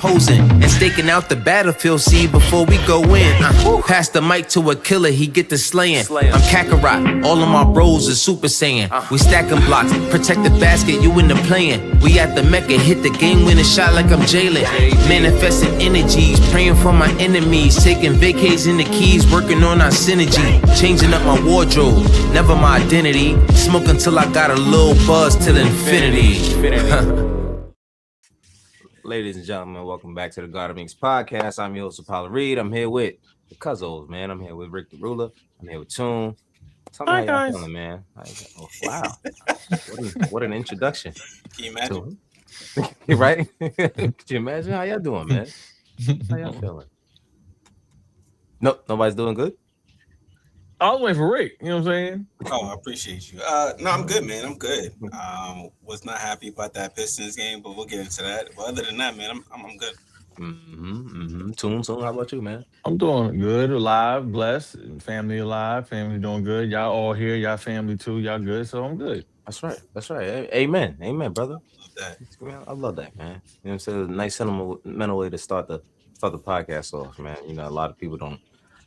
posing and staking out the battlefield scene before we go in. Pass the mic to a killer, he get the slaying. I'm Kakarot, all of my bros is Super Saiyan. We stacking blocks, protect the basket, you in the playing. We at the Mecca, hit the game winning shot like I'm Jalen. Manifesting energies, praying for my enemies, taking vacays in the keys, working on our synergy. Changing up my wardrobe, never my identity. Smoke until I got a little buzz till infinity. Ladies and gentlemen, welcome back to the God of Inks podcast. I'm your host, Apollo Reed. I'm here with the Cuzzos, man. I'm here with Rick the Ruler. I'm here with Toon. Tell me how y'all feeling, man. Oh, wow. What an introduction. Can you imagine? Right? Could you imagine how y'all doing, man? How y'all feeling? Nope, nobody's doing good? I was waiting for Rick, you know what I'm saying? Oh, I appreciate you. No, I'm good, man. I'm good. Was not happy about that Pistons game, but we'll get into that. But other than that, man, I'm good. Toon, how about you, man? I'm doing good, alive, blessed, family alive, family doing good. Y'all all here, y'all family too, y'all good, so I'm good. That's right. Amen, brother. I I love love that. that, man. You know what I'm saying? A nice sentimental way to start the podcast off, man. You know, a lot of people don't.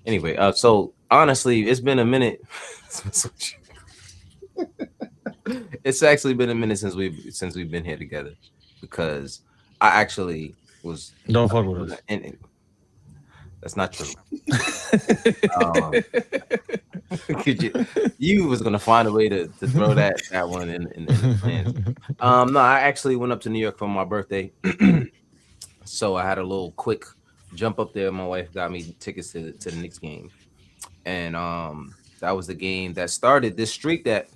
Anyway, so honestly, it's been a minute. It's actually been a minute since we've been here together, because I actually was. Don't fuck with us. That's not true. You was gonna find a way to throw that one in the plans. No, I actually went up to New York for my birthday, so I had a little quick jump up there. My wife got me tickets to the Knicks game, and that was the game that started this streak that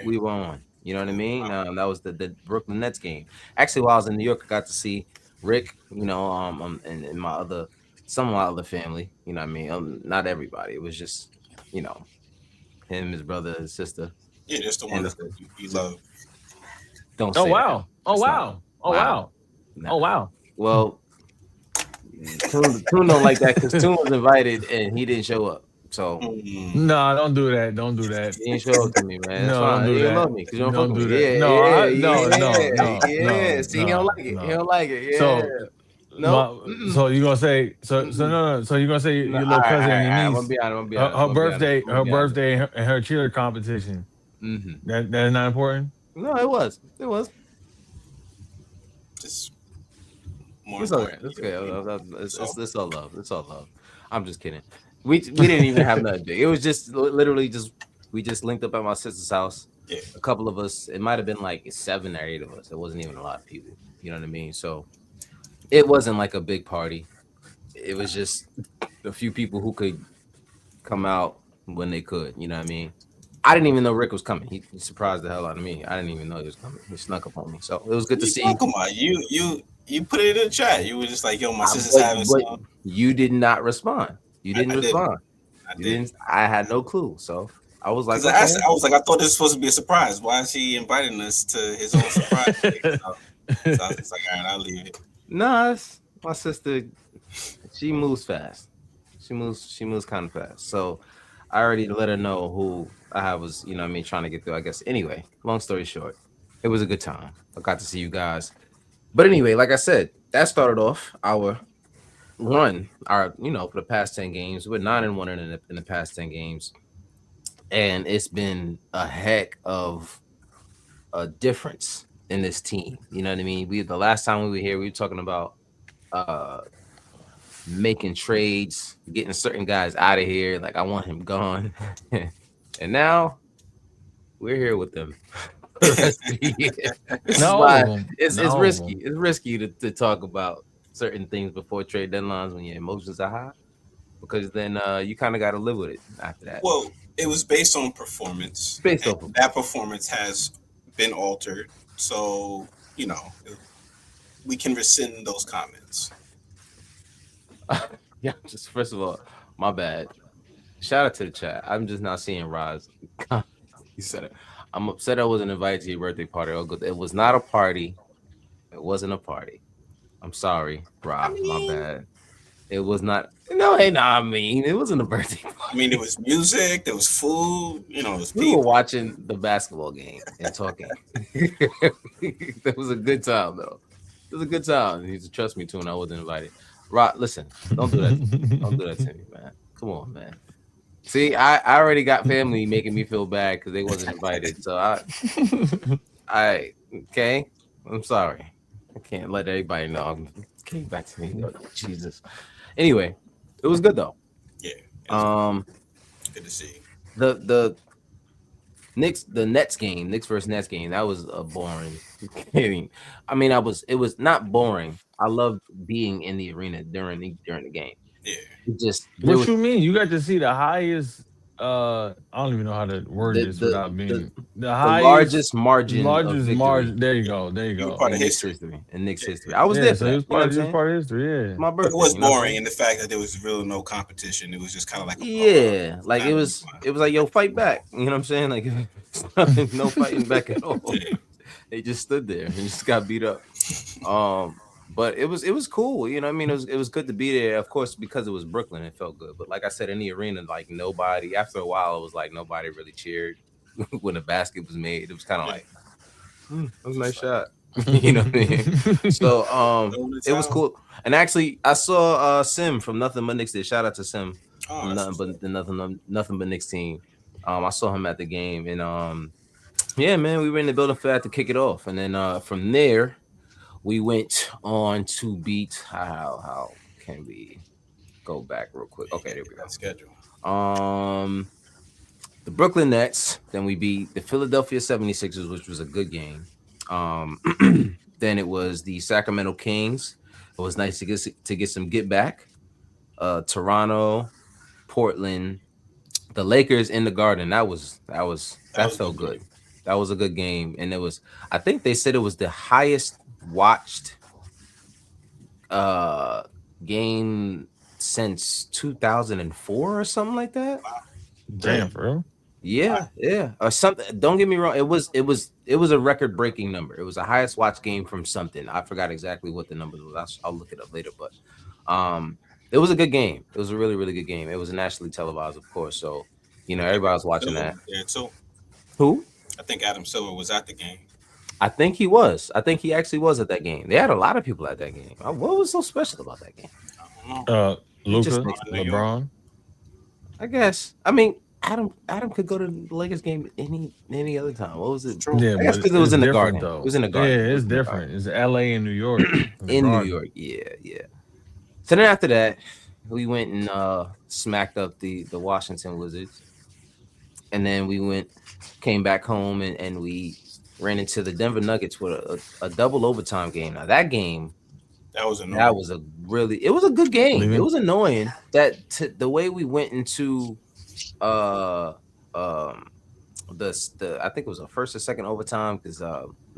we were on. You know what I mean? That was the Brooklyn Nets game. Actually, while I was in New York, I got to see Rick. You know, and some of my other family. You know what I mean? Not everybody. It was just, you know, him, his brother, his sister. Yeah, that's the one that you love. Don't say wow. That. Oh wow. Oh wow. No. Oh wow. Well, Toon don't like that because Toon was invited and he didn't show up. So no, don't do that. Don't do that. He didn't show up to me, man. No, don't do that. Love me because you don't do fuck that. Yeah. See, he don't like it. He don't like it. Yeah. So you gonna say so you gonna say your little cousin and your niece? I'm gonna be honest. Her birthday and her cheer competition. Mm-hmm. That's not important. No, it was. Just more It's important. It's all love. It's all love. I'm just kidding. We didn't even have nothing big. It was just literally we just linked up at my sister's house. Yeah. A couple of us. It might have been like 7 or 8 of us. It wasn't even a lot of people. You know what I mean? So it wasn't like a big party. It was just a few people who could come out when they could. You know what I mean? I didn't even know Rick was coming. He surprised the hell out of me. I didn't even know he was coming. He snuck up on me. So it was good to see. Come on, you put it in the chat. You were just like, yo, my sister's having some. You did not respond. You didn't respond. I didn't. I had no clue. So I was like, I thought this was supposed to be a surprise. Why is he inviting us to his own surprise? So I was just like, all right, I'll leave it. Nah, my sister, she moves fast. She moves kind of fast. So I already let her know who I was, you know what I mean, trying to get through, I guess. Anyway, long story short, it was a good time. I got to see you guys. But anyway, like I said, that started off our run, for the past 10 games. We're 9-1 in the past 10 games. And it's been a heck of a difference in this team. You know what I mean? The last time we were here, we were talking about making trades, getting certain guys out of here. Like, I want him gone. And now we're here with them. It's risky. It's risky to talk about certain things before trade deadlines when your emotions are high, because then you kind of got to live with it after that. Well, it was based on performance. That performance has been altered. So, we can rescind those comments. Yeah, just first of all, my bad. Shout out to the chat. I'm just not seeing Roz. He said it. I'm upset I wasn't invited to your birthday party. It was not a party. It wasn't a party. I'm sorry, Rob. My bad. It was not. No, it wasn't a birthday party. I mean, there was music, there was food, it was people. We were watching the basketball game and talking. That was a good time, though. was a good time. He used to trust me too, and I wasn't invited. Rod, listen, don't do that to me. Don't do that to me, man. Come on, man. See, I already got family making me feel bad because they wasn't invited. So I okay. I'm sorry. I can't let everybody know. Came back to me. Oh, Jesus. Anyway, it was good though. Yeah, it was Um, good to see. the the Nets game, Knicks versus Nets game, that was a boring game. I mean, it was not boring. I loved being in the arena during the game. Yeah, It just there What was you mean? You got to see the highest. I don't even know how to word the this the without the, being the the highest, largest margin of largest victory margin. There you yeah. go. There you You were go. part of in Knicks history. history. In Knicks Yeah, history. I was there Yeah. for So he that. was You know what part. I'm He was saying? part of history. It's Yeah. my but it birthday. was You know what I'm boring saying? in the fact that there was really no competition. It was just kind of like a brawl. Yeah, So like that was fun. it was like yo, fight back. You know what I'm saying? Like it's nothing, no fighting back at all. Yeah, They just stood there and just got beat up. But it was cool. You know, what I mean, it was good to be there. Of course, because it was Brooklyn, it felt good. But like I said, in the arena, like nobody. After a while, it was like nobody really cheered when the basket was made. It was kind of yeah. like, that was a nice Just like shot. You know what I mean? So throwing the it was towel. cool. And actually, I saw Sim from Nothing But Knicks. Did shout out to Sim Oh, from that's what's up. Nothing But Knicks team. I saw him at the game, and yeah, man, we were in the building for that to kick it off, and then from there we went on to beat how can we go back real quick? Yeah, you Okay, gotta there we get that go. schedule. The Brooklyn Nets, then we beat the Philadelphia 76ers, which was a good game. Um then it was the Sacramento Kings. It was nice to get some get back. Toronto, Portland, the Lakers in the Garden. That That was a felt good good. game. That was a good game, and it was. I think they said it was the highest watched uh game since 2004 or something like that. Wow, Damn, really? bro. Yeah, Wow. yeah, or something. Don't get me wrong. It was a record breaking number. It was the highest watched game from something. I forgot exactly what the number was. I'll look it up later. But um, it was a good game. It was a really good game. It was nationally televised, of course. So you know I think everybody was Adam watching Silver that. was there too. Who? I think Adam Silver was at the game. I think he was. I think he actually was at that game. They had a lot of people at that game. What was so special about that game? I don't know. It just Luca, makes New sense. York. LeBron. I guess. I mean, Adam could go to the Lakers game any other time. What was it? True. Yeah, I guess but because it was it's in the different Garden. It though. was in the Yeah, Garden. It was it's in the Garden. different. It's LA and New York in the In New Garden. York. Yeah, yeah. So then after that, we went and smacked up the Washington Wizards, and then came back home and we ran into the Denver Nuggets with a double overtime game. Now that game, That was that annoying. was it was a good game. It Leaving was annoying that the way we went into uh um the I think it was a first or second overtime because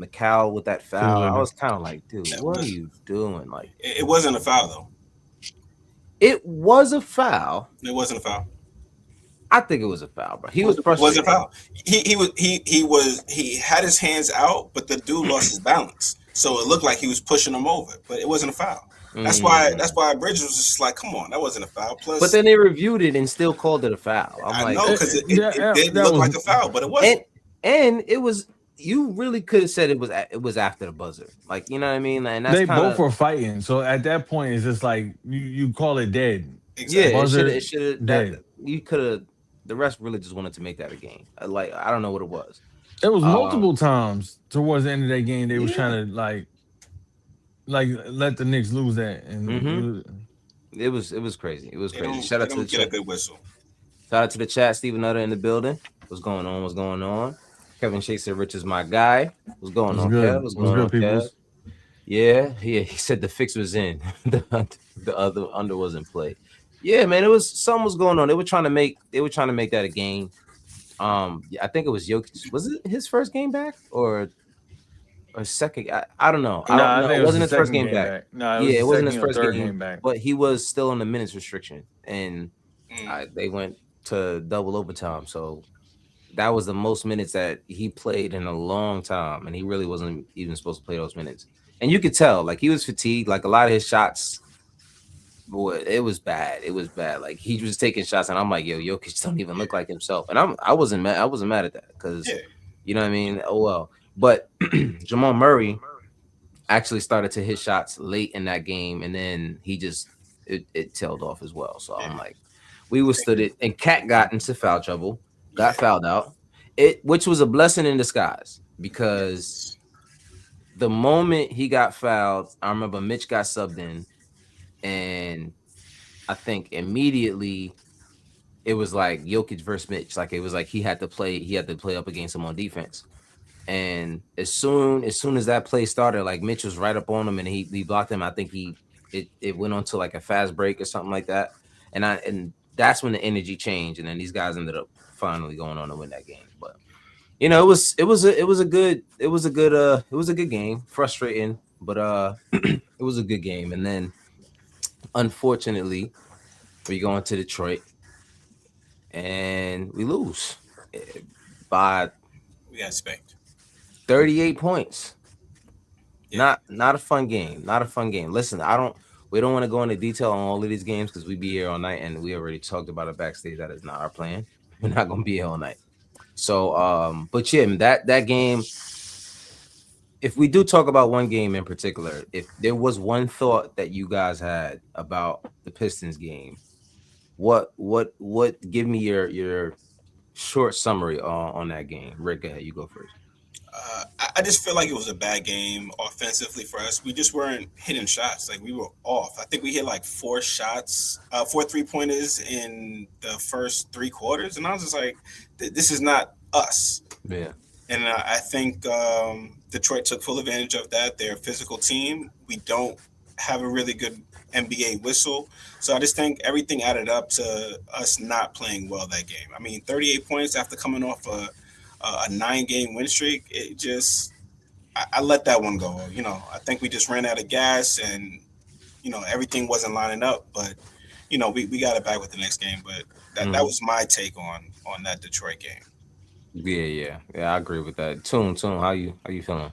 McCall with that feels foul. I like was kind of like, dude, That what are was you doing? Like it wasn't a foul though. it was a foul. It wasn't a foul. I think it was a foul, bro. He was It wasn't a frustrated. foul. He had his hands out, but the dude lost his balance, so it looked like he was pushing him over, but it wasn't a foul. That's Mm. why Bridges was just like, come on, that wasn't a foul. But Plus, then they reviewed it and still called it a foul. I'm I like, know because it did that look was like a foul, but it and wasn't. it was you really could have said it was after the buzzer. Like, you know what I mean? And that's they kind both of were fighting. So at that point, it's just like you call it dead. yeah, Exactly. Buzzer it should have dead. you could have the rest really just wanted to make that a game. Like I don't know what it was. It was Um multiple times towards the end of that game they was yeah. trying to like let the Knicks lose that, and hmm it was crazy. It was crazy. They don't get a good whistle. Shout out to the chat. Stephen Nutter in the building. What's going on? What's going on? Kevin Shakes said, Rich is my guy. What's going was on, Kev? good. What's It was going on, good, Kev? peoples. Yeah, yeah. He said the fix was in. The other under was in play. Yeah, man. It was something was going on. They were trying to make that a game. Yeah, I think it was Jokic. Was it his first game back or second? I don't know. I don't Nah, I know. think It it was wasn't the his first second game game back. back. Nah, it was Yeah, the it wasn't his second or first third game, game back. but he was still on the minutes restriction, and Mm. they went to double overtime. So that was the most minutes that he played in a long time, and he really wasn't even supposed to play those minutes. And you could tell, like he was fatigued. Like a lot of his shots, boy, it was bad. It was bad. Like he was taking shots, and I'm like, yo, Jokic don't even look like himself. And I wasn't mad. I wasn't mad at that because Yeah, you know what I mean. Oh well, but Jamal Murray actually started to hit shots late in that game, and then it tailed off as well. So Yeah, I'm like, we withstood it, and Cat got into foul trouble, yeah, got fouled out, which was a blessing in disguise because yes, the moment he got fouled, I remember Mitch got subbed in, and I think immediately it was like Jokic versus Mitch. Like it was like he had to play up against him on defense. And as soon as that play started, like Mitch was right up on him and he blocked him. I think it went on to like a fast break or something like that. And that's when the energy changed, and then these guys ended up finally going on to win that game. But it was a good game. Frustrating, but it was a good game. And then unfortunately we go into Detroit and we lose by we got spanked. 38 points. Yeah, Not a fun game. Not a fun game. Listen, we don't want to go into detail on all of these games because we be here all night and we already talked about it backstage. That is not our plan. We're not gonna be here all night. So but yeah, that game, if we do talk about one game in particular, if there was one thought that you guys had about the Pistons game, what give me your short summary on that game. Rick, go ahead, you go first. I just feel like it was a bad game offensively for us. We just weren't hitting shots. Like we were off. I think we hit like four shots, 4 3-pointers in the first 3 quarters, and I was just like, "This is not us." Yeah. And I think Detroit took full advantage of that. They're a physical team. We don't have a really good NBA whistle. So I just think everything added up to us not playing well that game. I mean, 38 points after coming off a 9-game win streak. It just, I let that one go. I think we just ran out of gas and, everything wasn't lining up. But, we got it back with the next game. But that was my take on that Detroit game. Yeah. I agree with that. Tune, how you feeling?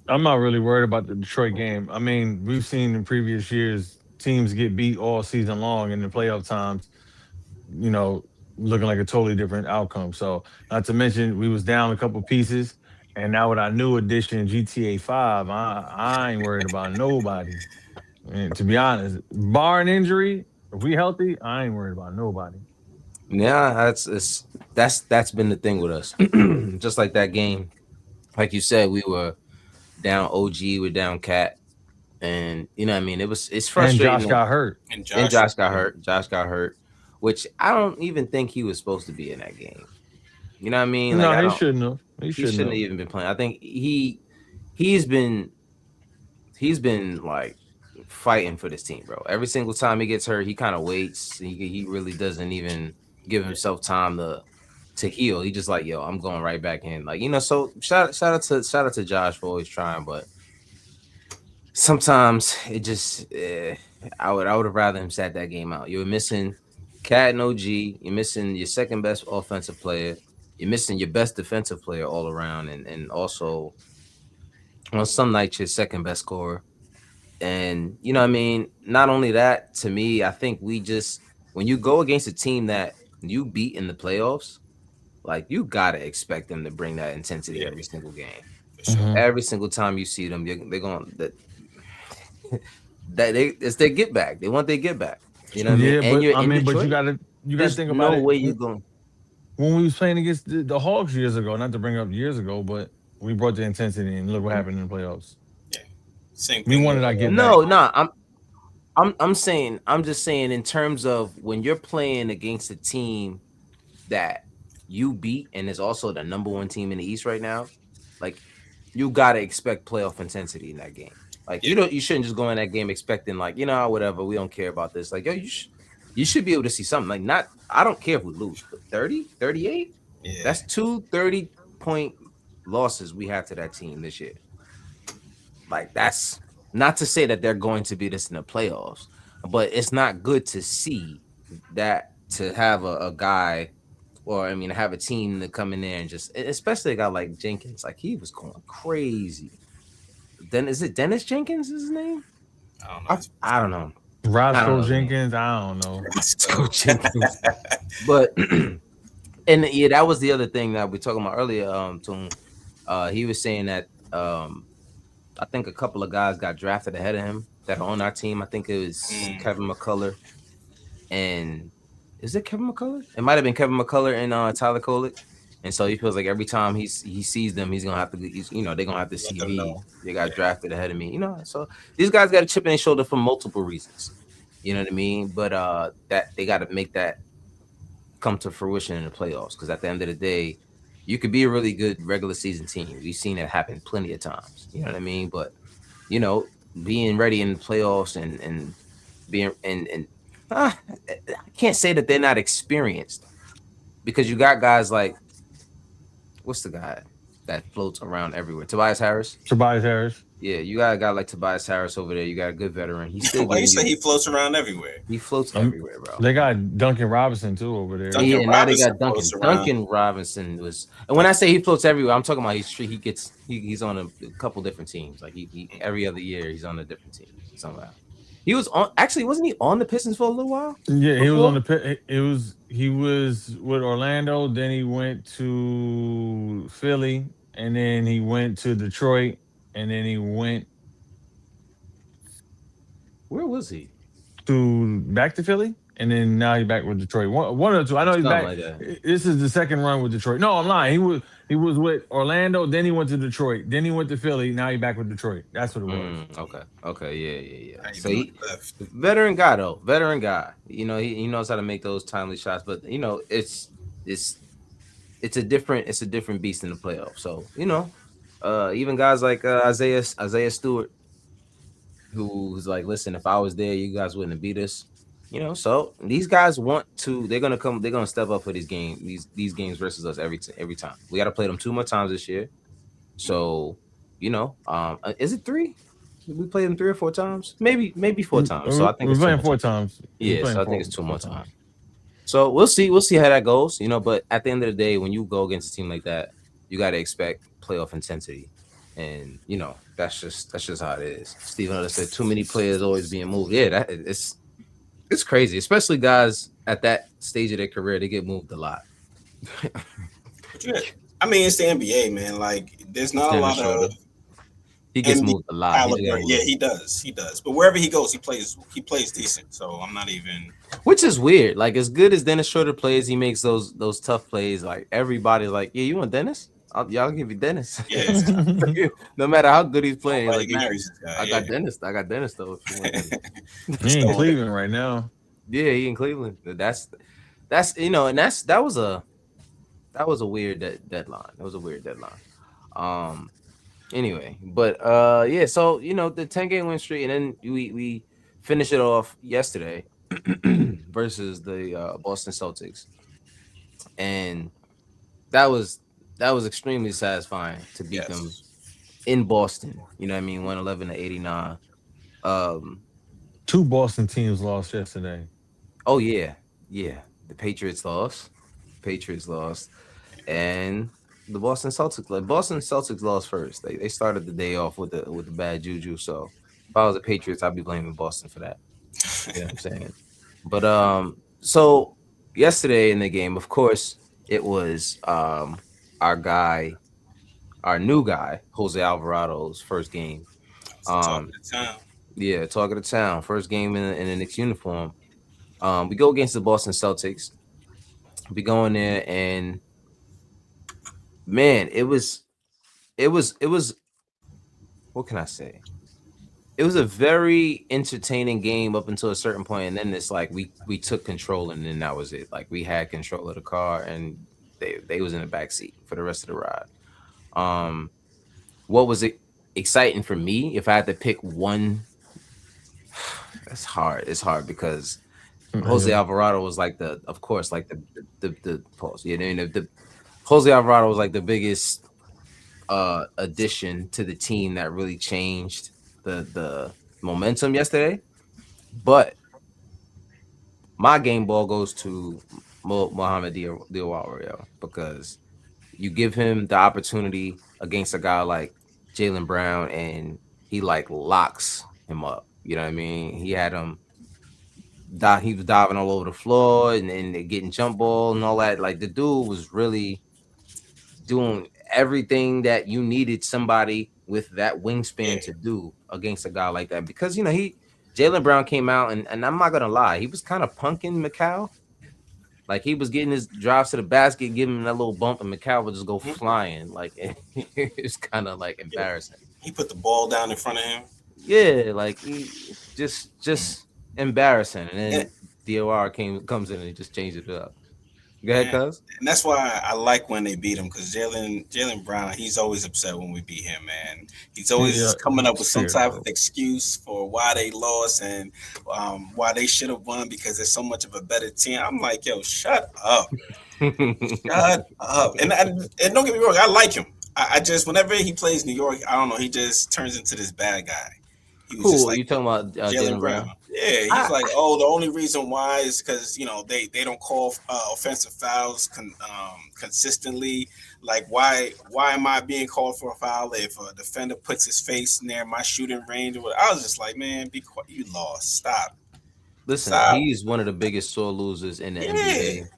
I'm not really worried about the Detroit game. I mean, we've seen in previous years teams get beat all season long in the playoff times, you know, looking like a totally different outcome. So, not to mention we was down a couple pieces, and now with our new addition GTA 5, I ain't worried about nobody. And to be honest, barring injury, if we healthy, I ain't worried about nobody. Yeah, that's been the thing with us. Just like that game, like you said, we were down OG, we're down Cat, and you know what I mean. It's And frustrating Josh that, got hurt. And and Josh, Josh got hurt. Josh got hurt, which I don't even think he was supposed to be in that game. You know what I mean? Like No, I he don't. shouldn't have. He He shouldn't shouldn't have have. even been playing. I think he's been he's been like fighting for this team, bro. Every single time he gets hurt, he kind of waits. He really doesn't even give himself time to heal. He just like, yo, I'm going right back in. Like, so shout out to Josh for always trying, but sometimes it just I would have rather him sat that game out. You're missing Cat and OG, you're missing your second best offensive player, you're missing your best defensive player all around, and also on some nights your second best scorer. And you know what I mean? Not only that, to me, I think we just when you go against a team that you beat in the playoffs, like you gotta expect them to bring that intensity yeah, every single game. for sure. Mhm. Every single time you see them, they're going that it's their get back. They want their get back. You know what I mean? Yeah, And but you're I in mean, but Detroit. you gotta There's think about no it. way you're going. When we was playing against the Hawks years ago, not to bring up years ago, but we brought the intensity and look what happened in the playoffs. Yeah, same We thing wanted with our get back. No. I'm just saying in terms of when you're playing against a team that you beat and is also the number one team in the East right now, like you gotta expect playoff intensity in that game. Like yeah, you shouldn't just go in that game expecting like whatever, we don't care about this. Like yo, you should be able to see something. Like not I don't care if we lose, but 30, 38. yeah, That's two 30-point losses we have to that team this year. Like that's not to say that they're going to be this in the playoffs, but it's not good to see that to have a guy or I mean have a team to come in there and just especially a guy like Jenkins, like he was going crazy. Then is it Dennis Jenkins is his name? I don't know. I don't know. I don't Roscoe know the name. Jenkins, I don't know. Roscoe Jenkins. But and yeah, that was the other thing that we talking about earlier. He was saying that I think a couple of guys got drafted ahead of him that are on our team. I think it was Mm, Kevin McCullough and is it Kevin McCullough? It might have been Kevin McCullough and Tyler Kolek. And so he feels like every time he sees them, he's gonna have to, they're gonna have to let see them me. know. They got Yeah. drafted ahead of me, So these guys got a chip in their shoulder for multiple reasons. You know what I mean? But that they got to make that come to fruition in the playoffs because at the end of the day, you could be a really good regular season team. We've seen it happen plenty of times. You know what I mean? But you know, being ready in the playoffs and being and I can't say that they're not experienced because you got guys like what's the guy that floats around everywhere? Tobias Harris. Tobias Harris. Yeah, you got a guy like Tobias Harris over there. You got a good veteran. He's still Why you giving say you. he floats around everywhere? He floats Um, everywhere, bro. they got Duncan Robinson too over there. Yeah, Duncan and now they Robinson got floats Duncan. around. Duncan Robinson was, and when I say he floats everywhere, I'm talking about he's on a couple different teams. Like he every other year he's on a different team somehow. He was on actually wasn't he on the Pistons for a little while Yeah, he was on before? the pit. He was with Orlando. Then he went to Philly, and then he went to Detroit, and then he went Where was he? to back to Philly, and then now he's back with Detroit. One or two. I know he's Something back. like that. This is the second run with Detroit. No, I'm lying. He was with Orlando. Then he went to Detroit. Then he went to Philly. Now he's back with Detroit. That's what it was. Okay. Okay. Yeah. How you So doing, he Cliff? veteran guy though. Veteran guy. He knows how to make those timely shots. But it's it's a different beast in the playoffs. So even guys like Isaiah Stewart, who's like, listen, if I was there, you guys wouldn't have beat us. So these guys want to. They're gonna step up for these games versus us every time. We got to play them two more times this year. So, is it three? Did we play them three or four times? Maybe four times. So I think We're it's two playing more four times. times. We're Yeah, playing so I think it's two four more times. times. So we'll see. We'll see how that goes. But at the end of the day, when you go against a team like that, you got to expect playoff intensity, and that's just how it is. Stephen Otto said too many players always being moved. Yeah, it's crazy, especially guys at that stage of their career. They get moved a lot. But yeah, I mean, it's the NBA, man. Like, there's not a Standing lot of shoulder. He gets NBA moved a lot. He just caliber. got Yeah, moved. he does. He does. But wherever he goes, he plays decent. So I'm not even. Which is weird. Like as good as Dennis Schroeder plays, he makes those tough plays. Like everybody's like, yeah, you want Dennis? Y'all give you Dennis. Yeah, it's tough. No matter how good he's playing, Nobody like marries this guy. I got Yeah, Dennis. I got Dennis though. If you want Dennis. He in so Cleveland right now. Yeah, he in Cleveland. That's and that was a weird deadline. That was a weird deadline. Um. Anyway, but yeah. So the 10-game win streak, and then we finish it off yesterday versus the Boston Celtics, and that was extremely satisfying to beat them yes, in Boston. You know what I mean? 111-89. Um. Two Boston teams lost yesterday. Oh yeah. The Patriots lost. Patriots lost, and the Boston Celtics lost first. They started the day off with the bad juju. So if I was the Patriots, I'd be blaming Boston for that. You know what I'm saying? But so yesterday in the game, of course, it was our guy, our new guy, Jose Alvarado's first game. it's the talk of Um, the town. yeah, talk of the town, first game in the Knicks uniform. We go against the Boston Celtics. We go in there and man, it was what can I say? It was a very entertaining game up until a certain point, and then it's like we took control, and then that was it. Like we had control of the car, and they was in the back seat for the rest of the ride. Um, what was it exciting for me? If I had to pick one, it's hard. It's hard because Jose Yeah. Alvarado was like of course, like the pause. Yeah, the Jose Alvarado was like the biggest addition to the team that really changed the momentum yesterday. But my game ball goes to Mohamed Diawara because you give him the opportunity against a guy like Jalen Brown, and he like locks him up. You know what I mean? He had him. He was diving all over the floor and getting jump ball and all that. Like the dude was really doing everything that you needed somebody with that wingspan Yeah. to do against a guy like that because he Jalen Brown came out and I'm not gonna lie, he was kind of punking McCall. Like he was getting his drives to the basket, giving him that little bump, and McCall would just go Mhm. flying. Like it's kind of like Yeah. embarrassing. He put the ball down in front of him. Yeah, like he just embarrassing. And And, then DOR comes in and he just changes it up. Go ahead, and, cuz. and that's why I like when they beat him because Jalen Brown, he's always upset when we beat him, man. He's Yeah, always coming up with some scared, type of bro. excuse for why they lost and why they should have won because they're so much of a better team. I'm like, yo, shut up. Shut up. And don't get me wrong, I like him. I just whenever he plays New York, I don't know, he just turns into this bad guy. He was just Cool. like You talking about Jalen Jalen Brown. Brown? Yeah, he's I like, oh, the only reason why is because they don't call offensive fouls consistently. Like, why am I being called for a foul if a defender puts his face near my shooting range? I was just like, man, be quiet. You lost. Stop. listen. Stop. He's one of the biggest sore losers in the Yeah, NBA,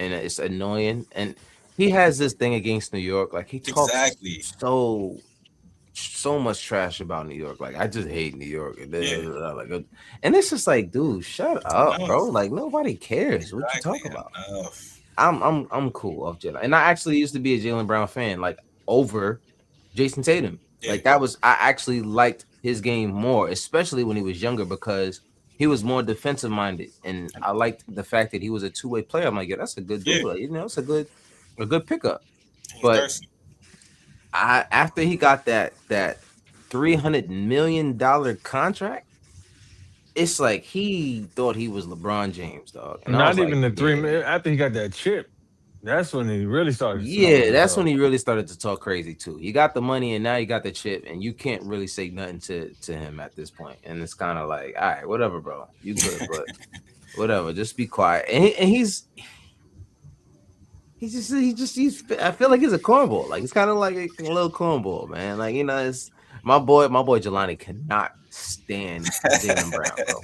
and it's annoying. And he has this thing against New York. Like he talks exactly. so much trash about New York. Like I just hate New York. And Yeah, like, and it's just like, dude, shut up, bro. enough. Like nobody cares what you Exactly talk about. enough. I'm cool off Jalen, and I actually used to be a Jalen Brown fan, like over Jason Tatum. Yeah, Like that was I actually liked his game more, especially when he was younger because he was more defensive minded, and I liked the fact that he was a two-way player. I'm like, yeah, that's a good yeah. dude. Like, it's a good pickup. He's But thirsty. I after he got that $300 million contract, it's like he thought he was LeBron James, dog. And I was Not like, even the three yeah, minutes after he got that chip. That's when he really started showing yeah, that's when himself. he really started to talk crazy too. He got the money and now he got the chip, and you can't really say nothing to him at this point. And it's kind of like, all right, whatever, bro, you good, but whatever, just be quiet. And he's I feel like he's a cornball. Like he's kind of like a little cornball, man. Like it's my boy Jelani cannot stand Jalen Brown, bro.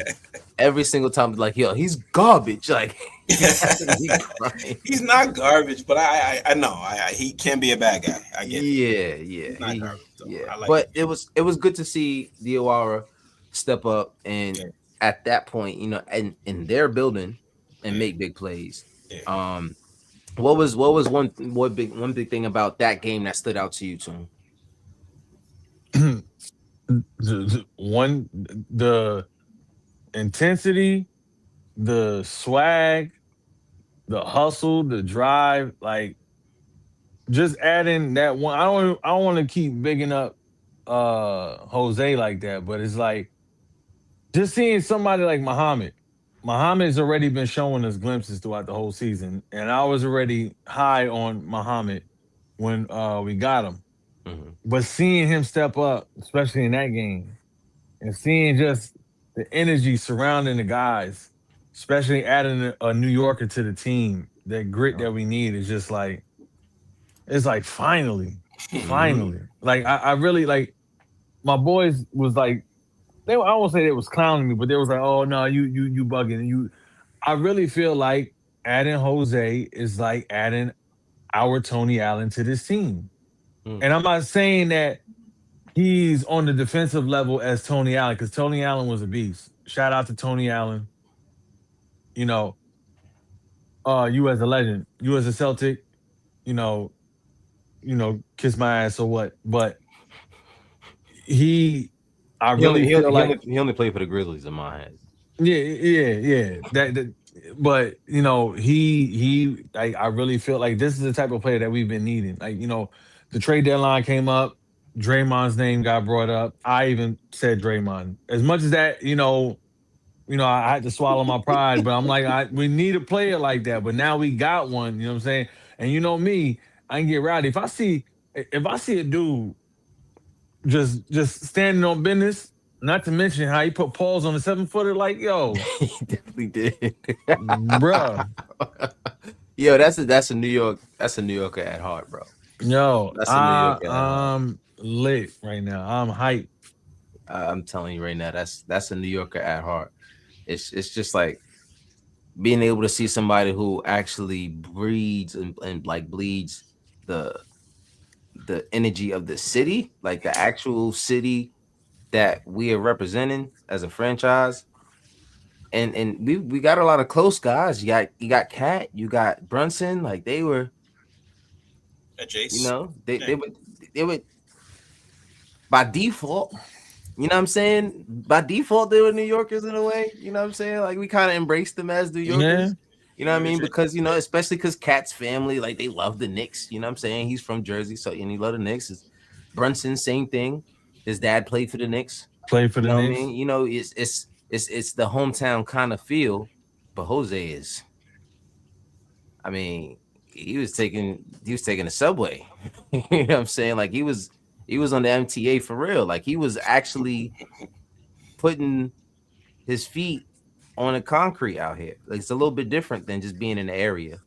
Every single time, like yo, he's garbage. Like he has to be crying. He's not garbage, but I know he can be a bad guy. I get it. Yeah, He's yeah, not garbage though. yeah. I like it. But it was good to see Diawara step up and Yeah, at that point, and in their building and yeah, make big plays. yeah. Um, what was one big thing about that game that stood out to you, Tune? One, the intensity, the swag, the hustle, the drive, like just adding that one. I don't want to keep bigging up Jose like that, but it's like just seeing somebody like Muhammad. Muhammad's already been showing us glimpses throughout the whole season, and I was already high on Muhammad when we got him. Mm-hmm. But seeing him step up, especially in that game, and seeing just the energy surrounding the guys, especially adding a New Yorker to the team, that grit that we need is just like it's like Mm-hmm. finally. Like I really like my boys was like I won't say they was clowning me, but they was like, oh no, you bugging you. I really feel like adding Jose is like adding our Tony Allen to this team. And I'm not saying that he's on the defensive level as Tony Allen, because Tony Allen was a beast. Shout out to Tony Allen. You know, you as a legend, you as a Celtic, you know, kiss my ass or what. But he, I He only really he feel only, he like, only he only played for the Grizzlies in my head. yeah. But I really feel like this is the type of player that we've been needing. Like, the trade deadline came up, Draymond's name got brought up. I even said Draymond. As much as that, I had to swallow my pride, but I'm like, we need a player like that. But now we got one, you know what I'm saying? And you know me, I can get rowdy. If I see a dude just standing on business, not to mention how he put Pauls on the 7-footer, like, yo, He definitely did. bruh, Yo, that's a New Yorker at heart, bro. yo, That's a New Yorker at heart. I'm lit right now. I'm hyped. I'm telling you right now, that's a New Yorker at heart. It's just like being able to see somebody who actually breeds and like bleeds the the energy of the city, like the actual city that we are representing as a franchise. And we got a lot of close guys. You got Cat, you got Brunson. Like they were, A you Jace. know, they Yeah. they would by default. You know what I'm saying? By default, they were New Yorkers in a way. You know what I'm saying? Like we kind of embraced them as New Yeah. Yorkers. You know what I Very mean? true. Because especially because Cat's family, like they love the Knicks. You know what I'm saying? He's from Jersey, so and he love the Knicks. Brunson, same thing. His dad played for the Knicks. Play for You the know what I Knicks. mean? It's the hometown kind of feel. But Jose is, I mean, he was taking the subway. You know what I'm saying? Like he was on the MTA for real. Like he was actually putting his feet on the concrete out here. Like it's a little bit different than just being in the area.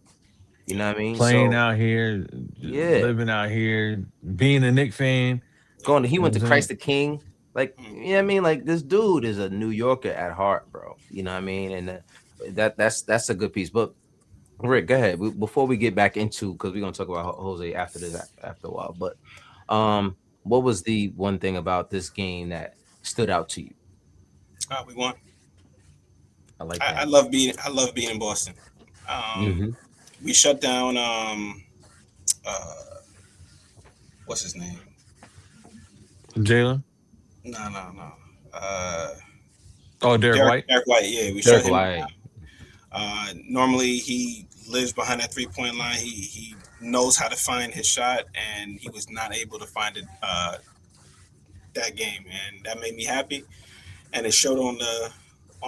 You Yeah. know what I mean? Playing So out here, yeah, living out here, being a Knick fan. Yeah. he You know went what to I'm Christ saying? the King. Like, Mm. you know what I mean? Like this dude is a New Yorker at heart, bro. You know what I mean? And that's a good piece. But Rick, go ahead. Before we get back into, because we're gonna talk about Jose after this after a while. But what was the one thing about this game that stood out to you? We won. I like that. I love being in Boston. Hmm. We shut down uh what's his name? Jalen. No, no, no. Uh Oh, Derek White. Derek White, yeah, we shut Derek him. White. Normally he lives behind that 3 point line. He knows how to find his shot, and he was not able to find it that game, and that made me happy. And it showed on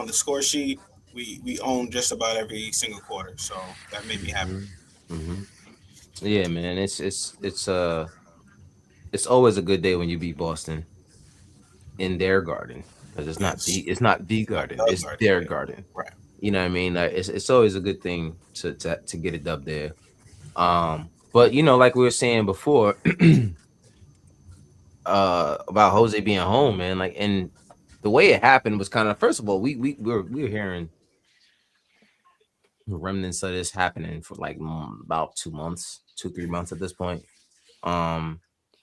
the score sheet. We owned just about every single quarter, so that made me happy. Hmm. Hmm. Yeah, man. It's always a good day when you beat Boston in their garden, because Yes, it's not the not garden, the it's garden, their yeah, garden. right. You know what I mean? Like it's always a good thing to get it up there. But like we were saying before, about Jose being home, man. Like, and the way it happened was kind of, first of all, we were hearing remnants of this happening for like about 2 months, 2 3 months at this point. Um,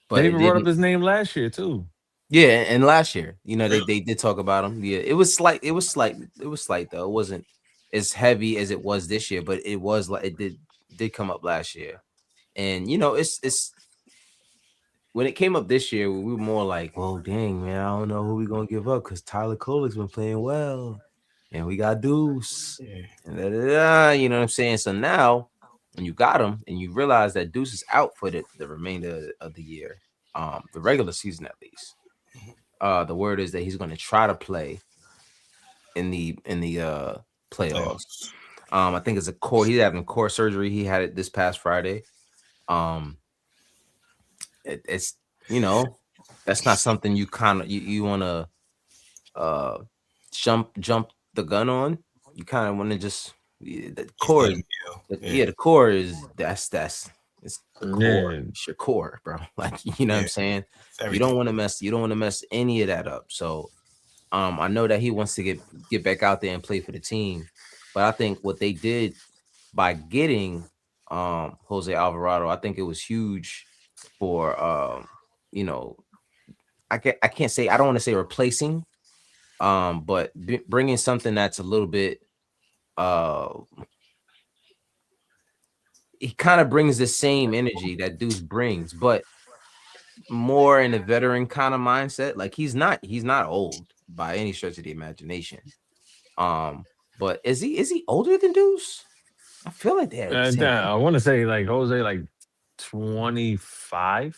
but They it even brought up didn't. his name last year too. Yeah, and last year, they Really, they did talk about him. Yeah, it was slight. It was slight. It was slight though. It wasn't as heavy as it was this year, but it was like it did come up last year. And it's when it came up this year, we were more like, "Well, dang man, I don't know who we gonna give up because Tyler Cole's been playing well, and we got Deuce, yeah. and da. You know what I'm saying? So now, when you got him, and you realize that Deuce is out for the remainder of the year, the regular season at least. The word is that he's going to try to play in the playoffs. Playoffs. I think it's a core. He's having core surgery. He had it this past Friday. Um, it's that's not something you kind of you want to uh jump the gun on. You kind of want to just the Just core let is him heal. yeah, Yeah, the core is that's it's the core. Yeah. It's your core, bro. Like you know what yeah. I'm saying. It's everything. You don't want to mess any of that up. So I know that he wants to get back out there and play for the team, but I think what they did by getting Jose Alvarado, I think it was huge for you know I can't say, I don't want to say replacing, but bringing something that's a little bit uh he kind of brings the same energy that Deuce brings, but more in a veteran kind of mindset. Like he's not old by any stretch of the imagination. Um, but is he older than Deuce? I feel like they're the same I age. want to say like Jose, like 25.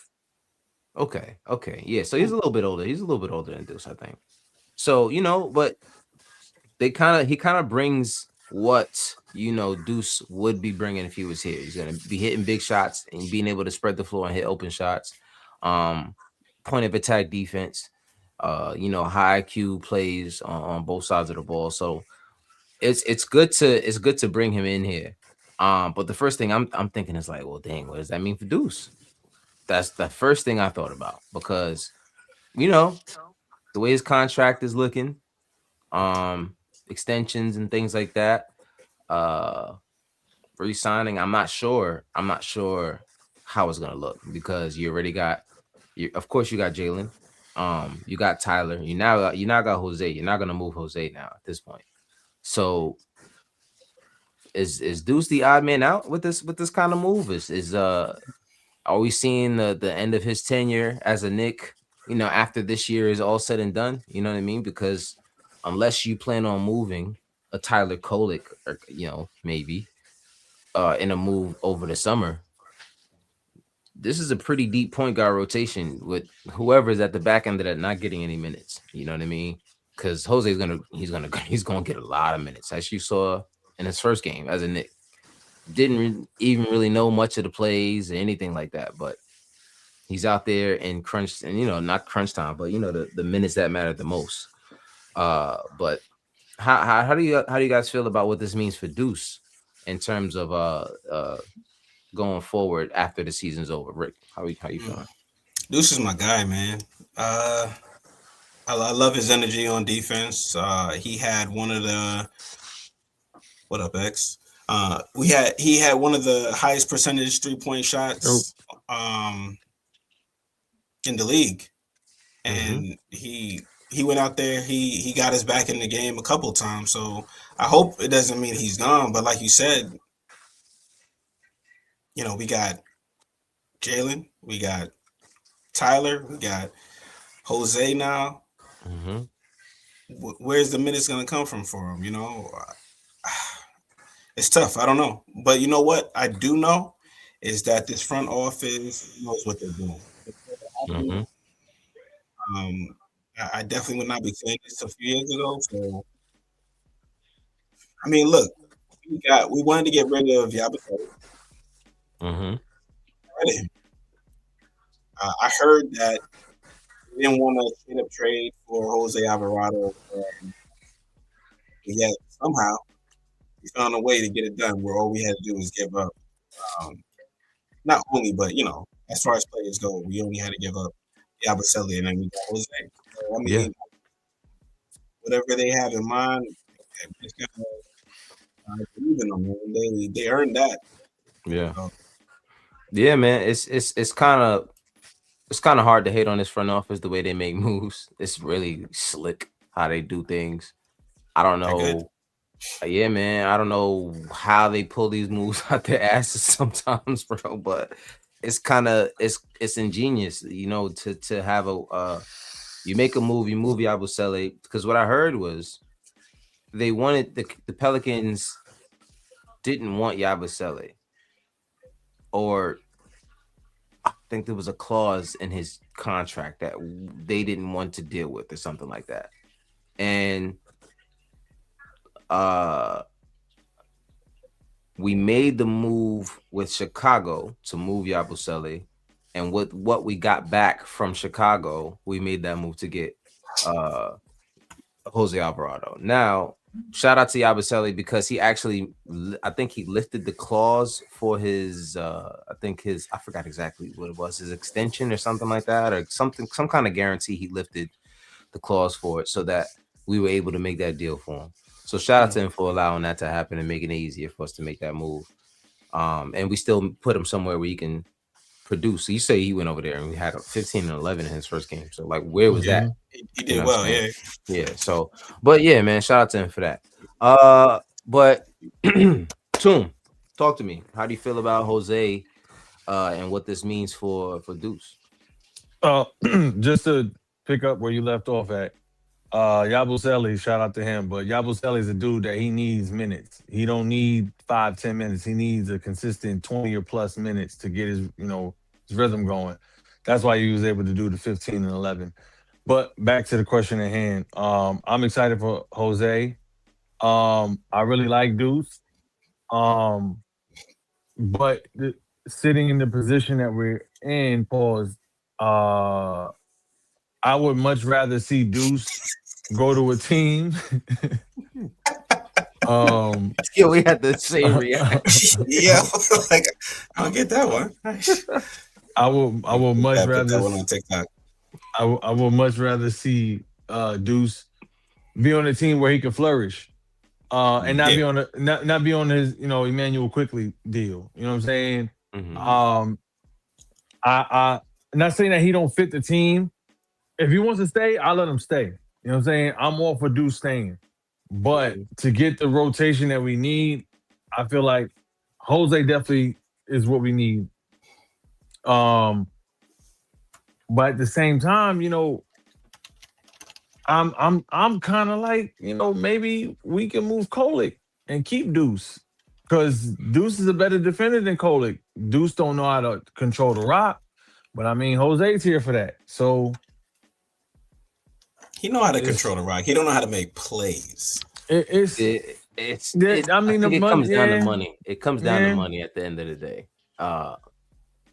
Okay, okay, yeah. So he's a little bit older. He's a little bit older than Deuce, I think. So but he kind of brings what Deuce would be bringing if he was here. He's gonna be hitting big shots and being able to spread the floor and hit open shots. Um, Point of attack defense. High IQ plays on both sides of the ball. So it's good to bring him in here. But the first thing I'm thinking is like, well, dang, what does that mean for Deuce? That's the first thing I thought about because you know the way his contract is looking, um, extensions and things like that, uh, re-signing. I'm not sure. how it's gonna look because you already got you of course you got Jalen, you got Tyler, you now got Jose. You're not gonna move Jose now at this point. So is Deuce the odd man out with this kind of move? Is are we seeing the end of his tenure as a Nick? You know, after this year is all said and done. You know what I mean? Because unless you plan on moving a Tyler Kolick, or maybe in a move over the summer, this is a pretty deep point guard rotation with whoever's at the back end of that not getting any minutes. You know what I mean? Because Jose's he's gonna get a lot of minutes, as you saw in his first game as a Nick. Didn't even really know much of the plays or anything like that, but he's out there in crunch and not crunch time, but the minutes that matter the most. But how do you guys feel about what this means for Deuce in terms of going forward after the season's over? Rick, how you Mm. feeling? Deuce is my guy, man. Uh, I love his energy on defense. He had one of the what up, X? He had one of the highest percentage 3-point Oh, shots in the league, Mm-hmm. and he went out there. He got us back in the game a couple times. So I hope it doesn't mean he's gone. But like you said, we got Jalen, we got Tyler, we got Jose now. Mm-hmm. Where's the minutes gonna come from for him? It's tough. I don't know, but you know what I do know is that this front office knows what they're doing. Mm-hmm. Um, I definitely would not be saying this a few years ago. So I mean, look, we wanted to get rid of Yabusele. Mm-hmm. Rid of him. I heard that we didn't want to straight up trade for Jose Alvarado, yet somehow we found a way to get it done where all we had to do was give up. Um, Not only, but as far as players go, we only had to give up Yabusele and then we got Jose. So I Yeah. mean, whatever they have in mind, just gotta believe in them. Man. They earned that. Yeah. So, Yeah, man. It's kind of hard to hate on this front office the way they make moves. It's really slick how they do things. I don't they're good. know. Yeah, man. I don't know how they pull these moves out their asses sometimes, bro. But it's ingenious, to have you make a move, you move Yabusele. Because what I heard was they wanted the Pelicans didn't want Yabusele, or I think there was a clause in his contract that they didn't want to deal with, or something like that. And uh we made the move with Chicago to move Yabusele, and with what we got back from Chicago, we made that move to get uh Jose Alvarado. Now, shout out to Yabusele because he actually, I think he lifted the clause for his, I think I forgot exactly what it was, his extension or something like that, or some kind of guarantee. He lifted the clause for it so that we were able to make that deal for him. So shout out to Mm. him for allowing that to happen and making it easier for us to make that move. And we still put him somewhere where he can produce. So you say he went over there and we had a 15 and 11 in his first game. So like, where was Yeah, that? mhm. he You know did what I'm well. saying? Yeah, Yeah. So, but yeah, man, shout out to him for that. But Toom, talk to me. How do you feel about Jose and what this means for Deuce? Uh, just to pick up where you left off at, Yabusele, shout out to him. But Yabusele is a dude that he needs minutes. He don't need 5, 10 minutes. He needs a consistent 20 or plus minutes to get his rhythm going. That's why he was able to do the 15 and 11. But back to the question at hand. I'm excited for Jose. I really like Deuce. Um, but sitting in the position that we're in, pause. Uh, I would much rather see Deuce go to a team. um, Yeah, we had the same reaction. yeah. Like I'll get that one. I will much Put rather that one on TikTok. I will much rather see Deuce be on a team where he can flourish. And not Yeah, be on not be on his Emmanuel quickly deal. You know what I'm saying? Hmm. Um, I not saying that he don't fit the team. If he wants to stay, I'll let him stay. You know what I'm saying? I'm all for Deuce staying. But Mhm. to get the rotation that we need, I feel like Jose definitely is what we need. Um, but at the same time, I'm kind of like, maybe we can move Kolick and keep Deuce. Because Deuce is a better defender than Kolick. Deuce don't know how to control the rock. But I mean, Jose's here for that. So He know how to control it's the rock. He don't know how to make plays. it's It. I I mean the think it money, comes down to yeah, money. It comes down to yeah. money at the end of the day. Uh,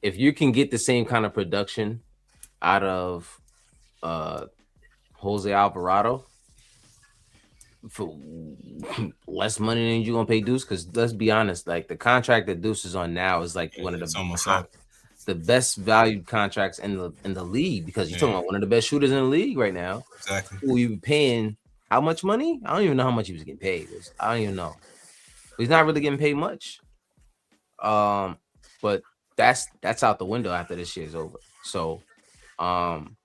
if you can get the same kind of production out of uh Jose Alvarado for less money than you gonna pay Deuce, because let's be honest, like the contract that Deuce is on now is like one of It's the almost up. the best valued contracts in the league, because you're talking Yeah, about one of the best shooters in the league right now. exactly. Who you paying how much money? I don't even know how much he was getting paid. I don't even know. He's not really getting paid much. But that's out the window after this year's over. So um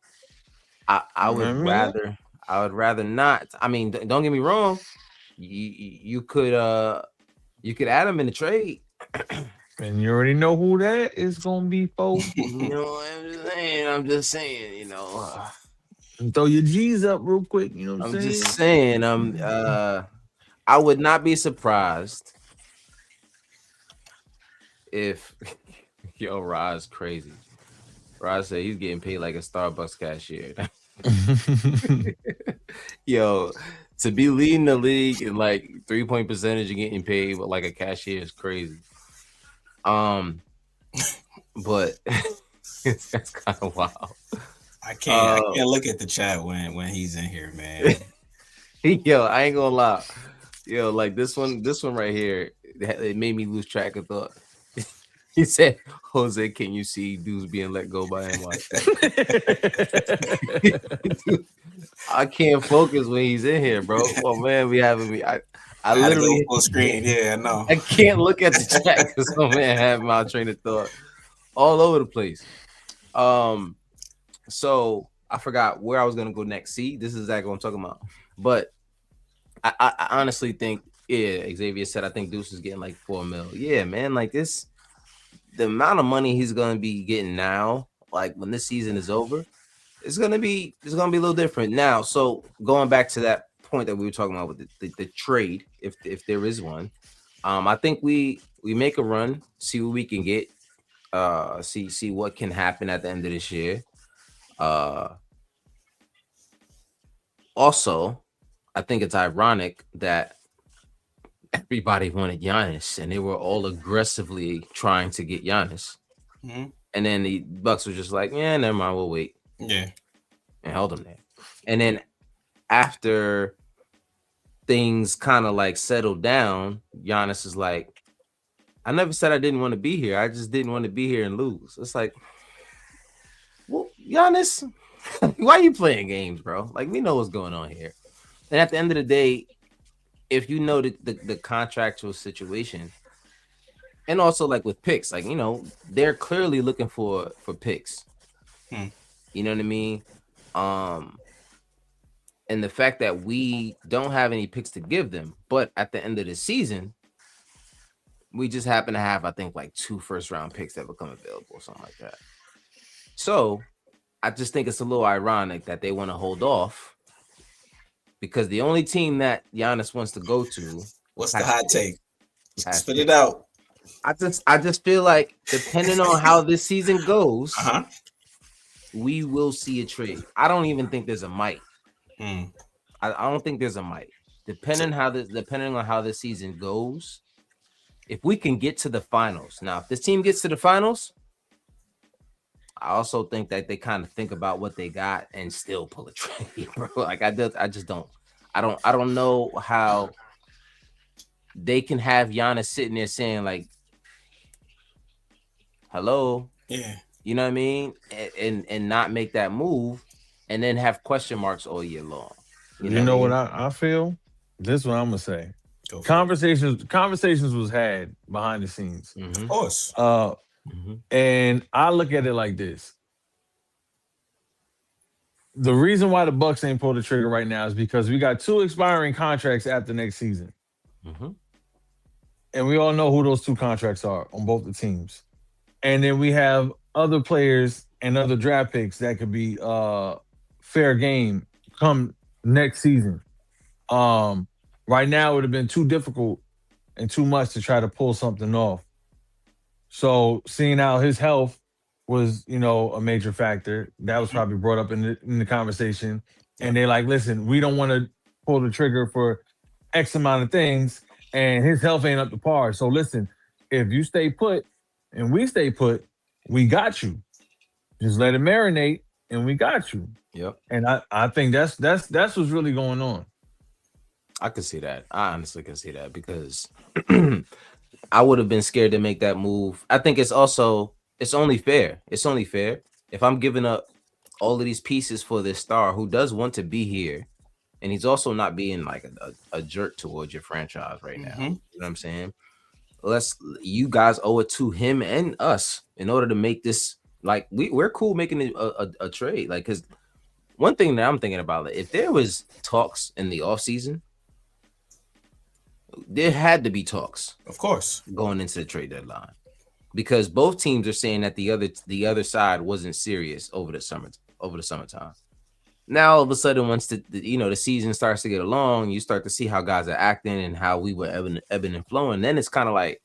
I I would mean, rather not. I mean, don't get me wrong. You could you could add him in the trade. and you already know who that is gonna be for. You know, I'm just saying. I'm just saying. You know, And throw your G's up real quick. You know what I'm I'm just saying? saying. I would not be surprised if yo Rod's crazy. Rod said he's getting paid like a Starbucks cashier. Yo, to be leading the league in like 3-point percentage and getting paid but like a cashier is crazy. Um, but that's kind of wild. I Uh, can't look at the chat when he's in here, man. yo, I ain't gonna lie. Yo, like this one right here, it made me lose track of thought. He said, "Jose, can you see dudes being let go by NY?" I can't focus when he's in here, bro. Oh man, we having me. I I had to go literally full screen. Yeah, I know. I can't look at the chat because oh man, I have my train of thought all over the place. Um, so I forgot where I was gonna go next. See, this is exactly what I'm talking about. But I honestly think, yeah, Xavier said I think Deuce is getting like 4 mil. Yeah, man, like this, the amount of money he's gonna be getting now, like when this season is over, it's gonna be a little different now. So going back to that point that we were talking about with the trade, if there is one, I think we make a run, see what we can get, see what can happen at the end of this year. Uh, Also, I think it's ironic that everybody wanted Giannis and they were all aggressively trying to get Giannis, Mhm. and then the Bucks were just like, yeah, never mind, we'll wait, Yeah, and held him there. And then after things kind of like settled down, Giannis is like, I never said I didn't want to be here. I just didn't want to be here and lose. It's like, well, Giannis, why are you playing games, bro? Like, we know what's going on here. And at the end of the day, if you know the contractual situation, and also like with picks, like they're clearly looking for picks. Hmm. You know what I mean? Um, and the fact that we don't have any picks to give them, but at the end of the season, we just happen to have, I think, like 2 first-round picks that become available or something like that. So I just think it's a little ironic that they want to hold off because the only team that Giannis wants to go to what's the has hot picks. take? Has Spit picks. it out. I just feel like depending on how this season goes, Uh huh. we will see a trade. I don't even think there's a might. Hmm. I don't think there's a might. Depending on how this season goes, if we can get to the finals. Now, if this team gets to the finals, I also think that they kind of think about what they got and still pull a trade, bro. Like I just don't. I don't know how they can have Giannis sitting there saying like, "Hello," Yeah. you know what I mean, and not make that move, and then have question marks all year long. You know You what I know what mean? I feel? This is what I'm gonna say. Go for it. Conversations was had behind the scenes. Of Mm-hmm. course. Uh Mhm. And I look at it like this: the reason why the Bucks ain't pulled the trigger right now is because we got two expiring contracts after next season, Mhm. and we all know who those two contracts are on both the teams. And then we have other players and other draft picks that could be fair game come next season. Um, right now it would have been too difficult and too much to try to pull something off. So seeing how his health was, a major factor, that was Mhm. probably brought up in the conversation. And Yep. they're like, listen, we don't want to pull the trigger for X amount of things, and his health ain't up to par. So listen, if you stay put and we stay put, we got you. Just let it marinate, and we got you. Yep. And I think that's what's really going on. I can see that. I honestly can see that because I would have been scared to make that move. I think it's only fair. It's only fair if I'm giving up all of these pieces for this star who does want to be here, and he's also not being like a jerk towards your franchise right now. Mhm. You know what I'm saying? You guys owe it to him and us in order to make this like we're cool making a trade. Like, because one thing that I'm thinking about, like, if there was talks in the offseason, there had to be talks Of course. going into the trade deadline because both teams are saying that the other side wasn't serious over the summertime. Now all of a sudden, once the season starts to get along, you start to see how guys are acting and how we were ebbing and flowing. Then it's kind of like,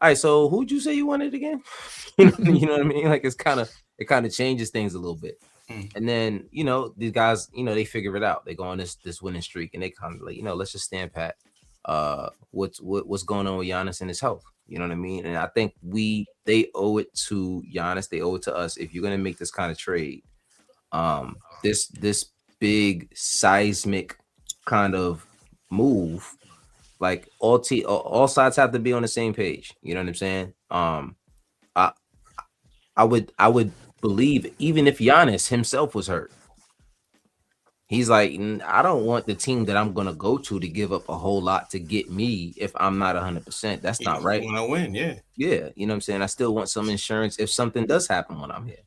all right, so who'd you say you wanted again? You know what I mean? Like it kind of changes things a little bit. Mm. And then these guys, they figure it out. They go on this winning streak, and they kind of like, let's just stand pat. What's going on with Giannis and his health? You know what I mean? And I think they owe it to Giannis. They owe it to us. If you're gonna make this kind of trade, this big seismic kind of move, like all sides have to be on the same page. You know what I'm saying? I I would believe even if Giannis himself was hurt, he's like, I don't want the team that I'm gonna go to give up a whole lot to get me if I'm not 100%. That's not right. You want to win, yeah. Yeah, you know what I'm saying? I still want some insurance if something does happen when I'm here.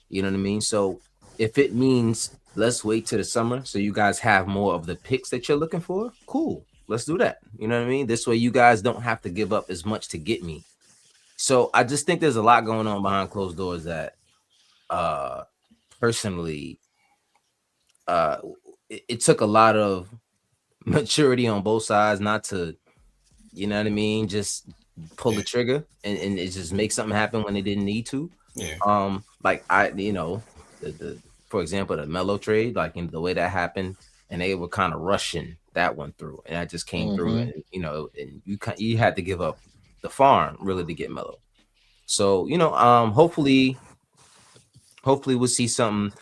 You know what I mean? So if it means let's wait till the summer so you guys have more of the picks that you're looking for, cool. Let's do that. You know what I mean? This way you guys don't have to give up as much to get me. So I just think there's a lot going on behind closed doors that personally it took a lot of maturity on both sides not to, you know what I mean, just pull the trigger and it just make something happen when they didn't need to. Yeah. Like the for example, the Melo trade, like the way that happened, and they were kind of rushing that one through, and that just came through, and and you had to give up the farm really to get Melo. So hopefully we'll see something.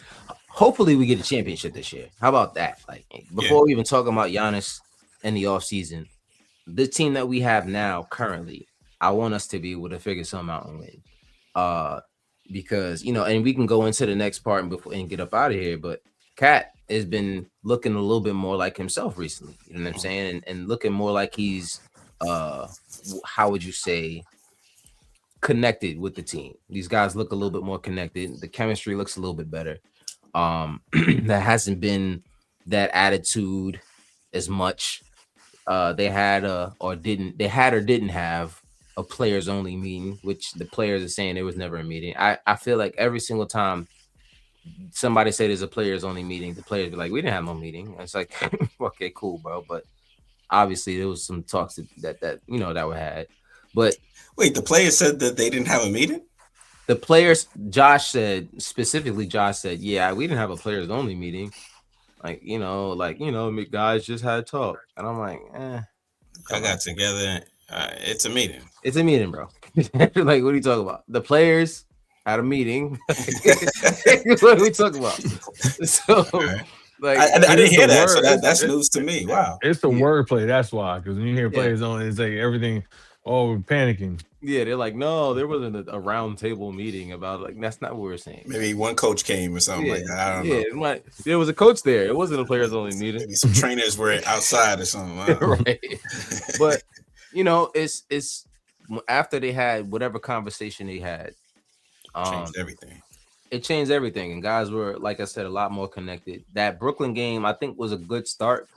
Hopefully we get a championship this year. How about that? Like before we even talk about Giannis in the offseason, the team that we have now currently, I want us to be able to figure something out and win. Because and we can go into the next part and get up out of here. But Cat has been looking a little bit more like himself recently. You know what I'm saying? And looking more like he's how would you say, connected with the team. These guys look a little bit more connected. The chemistry looks a little bit better. That hasn't been that attitude as much. They had or didn't have a players only meeting, which the players are saying there was never a meeting. I feel like every single time somebody say there's a players only meeting, the players be like, we didn't have no meeting. And it's like, okay, cool, bro. But obviously there was some talks that were had. But wait, the players said that they didn't have a meeting? The players, Josh said, yeah, we didn't have a players only meeting. Guys just had a talk. And I'm like, I got together. It's a meeting. It's a meeting, bro. Like, what are you talking about? The players had a meeting. What are we talking about? So, like, I didn't hear that. So that's news to me. Wow. It's the wordplay. That's why. Because when you hear players only, it's like everything. Oh, we're panicking. Yeah, they're like, no, there wasn't a round table meeting about like that's not what we're saying. Maybe one coach came or something like that. I don't know. There was a coach there. It wasn't a players only meeting. Maybe some trainers were outside or something. Right. But it's after they had whatever conversation they had, Changed everything. it changed everything, and guys were, like I said, a lot more connected. That Brooklyn game, I think, was a good start.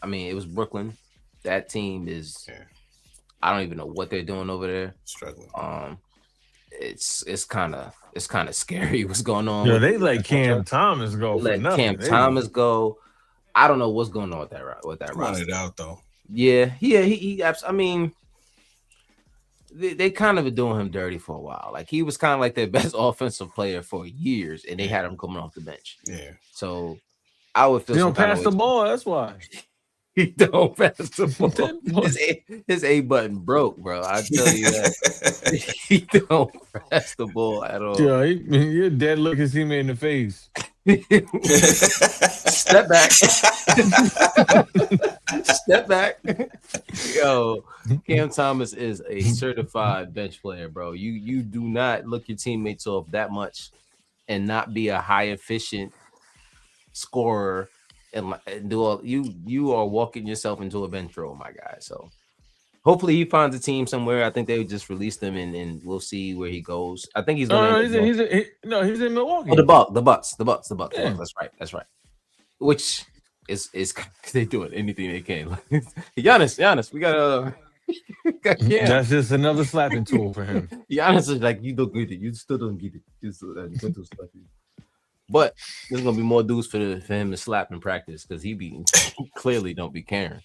I mean, it was Brooklyn. That team is, Yeah, I don't even know what they're doing over there. struggling. It's kind of scary what's going on Yo, with they let Cam Thomas go they for let Cam nothing. Thomas go. I don't know what's going on with that Run roster. it out though. Yeah, I mean, they kind of been doing him dirty for a while. Like, he was kind of like their best offensive player for years, and they had him coming off the bench. Yeah. So I would feel They some don't kind pass of the way. ball. That's why. He don't pass the ball. That boy- His A button broke, bro. I tell you that. He don't pass the ball at all. Yeah, you're dead look his teammate in the face. Step back. Step back. Yo, Cam Thomas is a certified bench player, bro. You do not look your teammates off that much and not be a high efficient scorer and do all you are walking yourself into a bench role, my guy. So hopefully he finds a team somewhere. I think they just released him and we'll see where he goes. I think he's No, gonna no, end up he's in Milwaukee. oh, the Bucks. Yeah. That's right. Which is they doing anything they can. Giannis, we got Cam. That's just another slapping tool for him. Giannis is like, you don't get it. You still don't get it. You still don't slap it. But there's gonna be more dudes for him to slap in practice because he clearly don't be caring.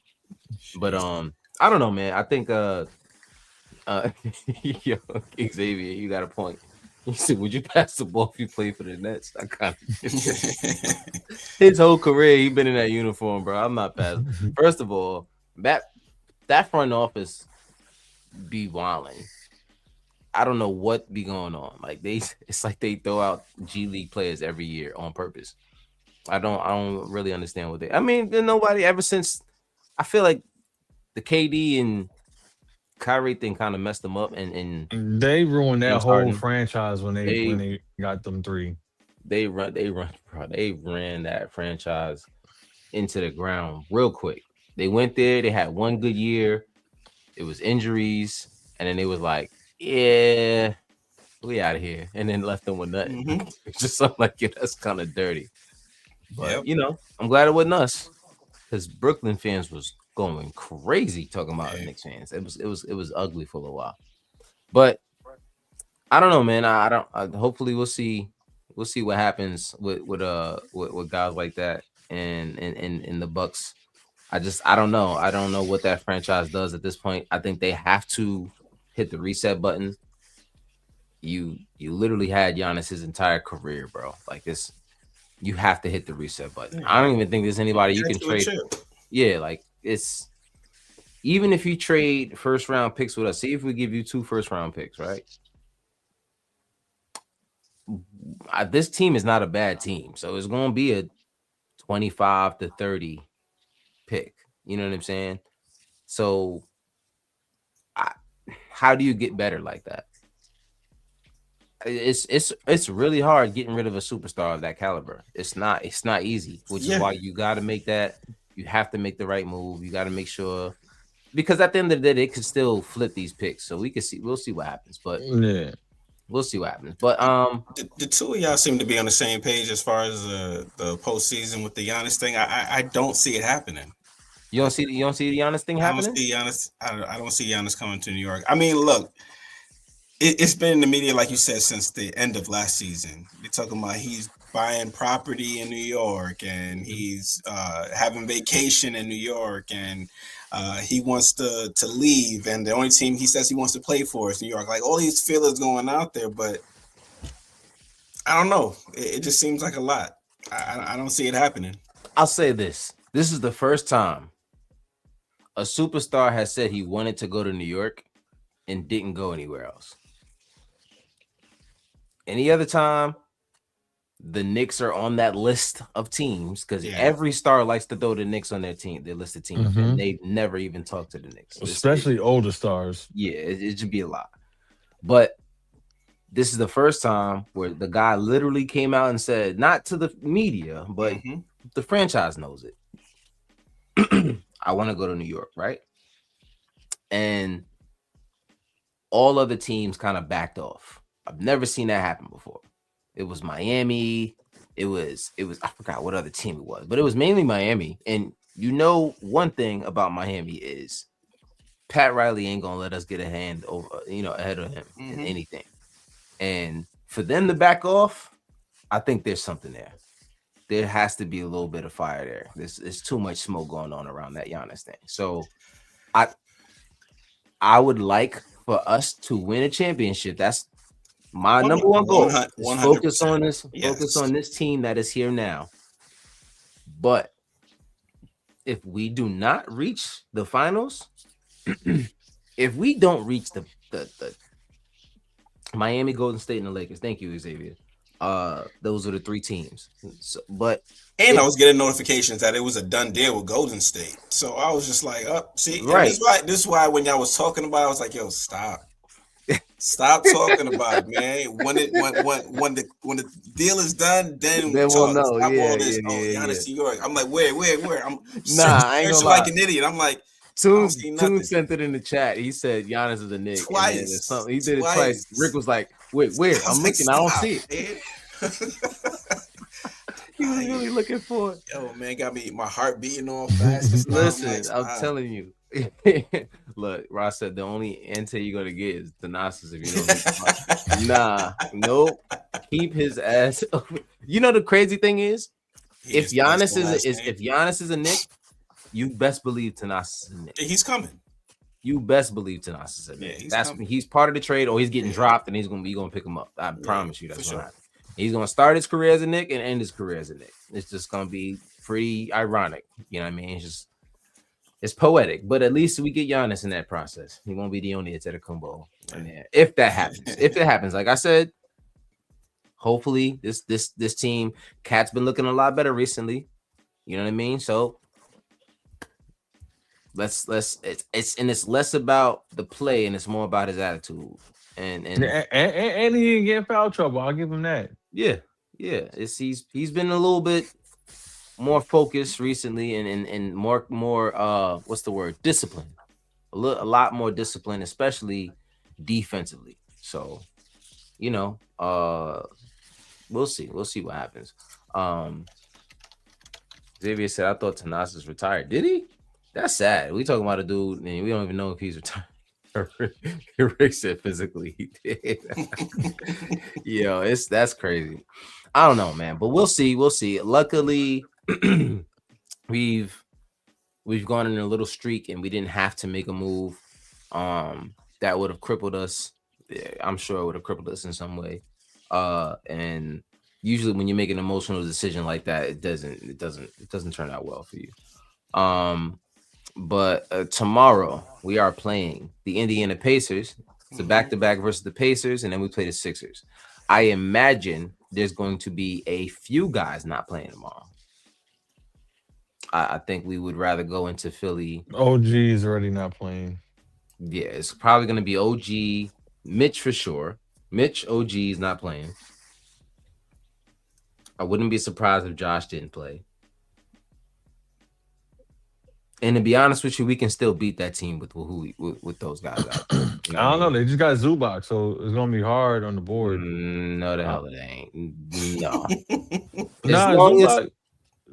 But I don't know, man. I think yo, Xavier, you got a point. He said, "Would you pass the ball if you played for the Nets?" I kind of his whole career, he been in that uniform, bro. I'm not passing. First of all, that front office be wilding. I don't know what be going on. Like it's like they throw out G League players every year on purpose. I don't really understand what they. I mean, there's nobody ever since. I feel like the KD and Kyrie thing kind of messed them up, and They ruined that James whole Harden. franchise when They- they got them three. they ran, bro. They ran that franchise into the ground real quick. They went there. They had one good year. It was injuries, and then they was like, "Yeah, we out of here," and then left them with nothing. Mhm. It's just something like, yeah, that's kind of dirty. But Yep. I'm glad it wasn't us because Brooklyn fans was going crazy talking about Yeah. Knicks fans. It was ugly for a while. But I don't know, man. I don't. Hopefully, we'll see. We'll see what happens with guys like that and in the Bucks. I don't know. I don't know what that franchise does at this point. I think they have to hit the reset button. You literally had Giannis his entire career, bro. Like this, you have to hit the reset button. I don't even think there's anybody you can Get you a trade. chip. Yeah, like it's even if you trade first round picks with us. See if we give you 2 first round picks, right? This team is not a bad team, so it's going to be a 25 to 30 pick. You know what I'm saying? So, how do you get better like that? It's really hard getting rid of a superstar of that caliber. It's not easy, which is why you got to make that. You have to make the right move. You got to make sure because at the end of the day, they could still flip these picks. So we'll see what happens. But Yeah. we'll see what happens. But The two of y'all seem to be on the same page as far as the postseason with the Giannis thing. I don't see it happening. you don't see the Giannis thing I don't happening? see Giannis. I don't see Giannis coming to New York. I mean, look, it's been in the media, like you said, since the end of last season. They're talking about he's buying property in New York and he's having vacation in New York and he wants to leave. And the only team he says he wants to play for is New York. Like all these feelers going out there, but I don't know. It just seems like a lot. I don't see it happening. I'll say this. This is the first time a superstar has said he wanted to go to New York and didn't go anywhere else. Any other time, the Knicks are on that list of teams because every star likes to throw the Knicks on their team, their list of teams, and they never even talk to the Knicks. Especially older stars. Yeah, it should be a lot. But this is the first time where the guy literally came out and said, not to the media, but the franchise knows it. I want to go to New York, right? And all other teams kind of backed off. I've never seen that happen before. It was Miami. It was I forgot what other team it was, but it was mainly Miami. And you know one thing about Miami is Pat Riley ain't gonna let us get a hand over, ahead of him in anything. And for them to back off, I think there's something there. There has to be a little bit of fire there. There's too much smoke going on around that Giannis thing. So I I would like for us to win a championship. That's my number one goal. Is focus on this. Focus on this team that is here now. But if we do not reach the finals, if we don't reach the Miami, Golden State, and the Lakers, thank you, Xavier. Those are the three teams. So, I was getting notifications that it was a done deal with Golden State. So I was just like, see, right. This is why when y'all was talking about it, I was like, yo, stop. Stop talking about it, man. When the deal is done, then we'll know. Stop all this. Giannis to York. I'm like, where? I'm I ain't gonna like an idiot. I'm like, Toon sent it in the chat. He said Giannis is a Knick. Twice. He did it twice. Rick was like, wait, where? I'm looking. I don't see it. He was really looking for it. Yo, man, got me my heart beating all fast. Listen, I'm telling you. Look, Ross said the only intel you're gonna get is Thanasis if you don't. Nope. Keep his ass over. You know the crazy thing is, if Giannis is a Knick, you best believe Thanasis is a Knick. He's coming. You best believe Thanasis is a Knick. He's part of the trade, or he's getting dropped, and he's gonna pick him up. I promise you that's gonna happen. He's gonna start his career as a Knick and end his career as a Knick. It's just gonna be pretty ironic. You know what I mean? It's poetic, but at least we get Giannis in that process. He won't be the only Antetokounmpo. If that happens, like I said, hopefully this team, Cat's been looking a lot better recently. You know what I mean? So it's less about the play and it's more about his attitude. And he didn't get in foul trouble. I'll give him that. Yeah. He's been a little bit more focused recently and more what's the word? Discipline. A lot more discipline, especially defensively. So, we'll see. We'll see what happens. Xavier said, I thought Thanasis retired. Did he? That's sad. We talking about a dude and we don't even know if he's retired. Rick said physically he did. Yo, that's crazy. I don't know, man, but we'll see. Luckily, we've gone in a little streak and we didn't have to make a move that would have crippled us. I'm sure it would have crippled us in some way. And usually when you make an emotional decision like that, it doesn't turn out well for you. But tomorrow we are playing the Indiana Pacers. It's a back-to-back versus the Pacers, and then we play the Sixers. I imagine there's going to be a few guys not playing tomorrow. I think we would rather go into Philly. OG is already not playing. Yeah, it's probably going to be OG, Mitch for sure. Mitch, OG is not playing. I wouldn't be surprised if Josh didn't play. And to be honest with you, we can still beat that team with those guys out there. You know I don't know. They just got Zubac, so it's gonna be hard on the board. No, the hell it ain't. No.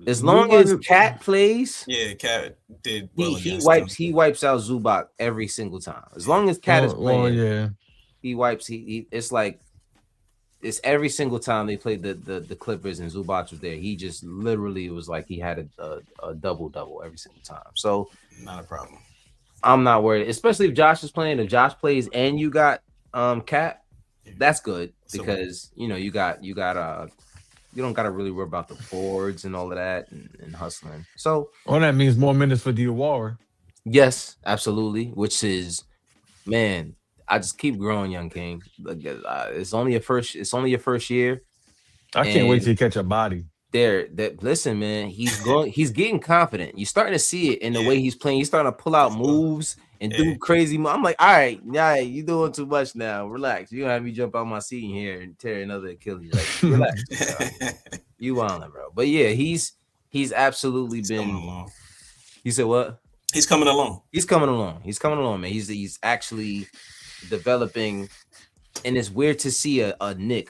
As long as Cat plays, Cat did well. He wipes out Zubac every single time. As long as Cat is playing, he wipes. It's like it's every single time they played the Clippers and Zubac was there. He just literally was like he had a double every single time. So not a problem. I'm not worried, especially if Josh is playing. If Josh plays and you got Cat, that's good because you don't got to really worry about the boards and all of that and hustling. So that means more minutes for Diawara. Yes, absolutely. Which is, man, I just keep growing, young king. It's only your first year. I can't wait till you catch a body. Listen, man, he's getting confident. You're starting to see it in the way he's playing. He's starting to pull out moves and do crazy moves. I'm like, all right, you doing too much now. Relax. You gonna have me jump out my seat in here and tear another Achilles. Like, relax. You wildin', bro. But yeah, he's absolutely been. You said what? He's coming along. He's coming along, man. He's actually developing, and it's weird to see a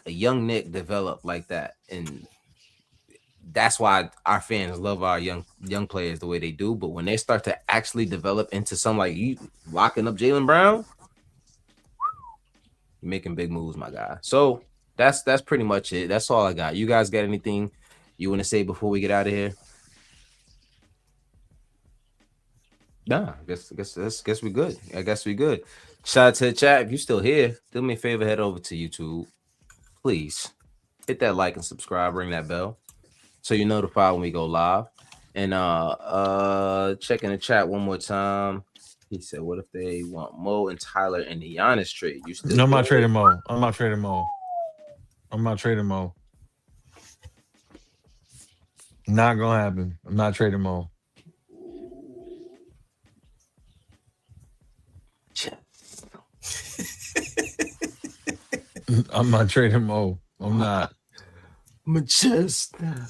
young Nick develop like that, and that's why our fans love our young players the way they do. But when they start to actually develop into something like you locking up Jaylen Brown, you're making big moves, my guy. So that's pretty much it. That's all I got. You guys got anything you want to say before we get out of here? Nah, guess we good. I guess we good. Shout out to the chat. If you still here, do me a favor, head over to YouTube. Please hit that like and subscribe, ring that bell so you're notified when we go live. And checking the chat one more time. He said, what if they want Mo and Tyler in the Giannis trade? You still I'm not good? trading Mo. I'm not trading Mo. I'm not trading Mo. Not gonna happen. I'm not trading Mo. I'm not trading Mo. I'm not. My chest. I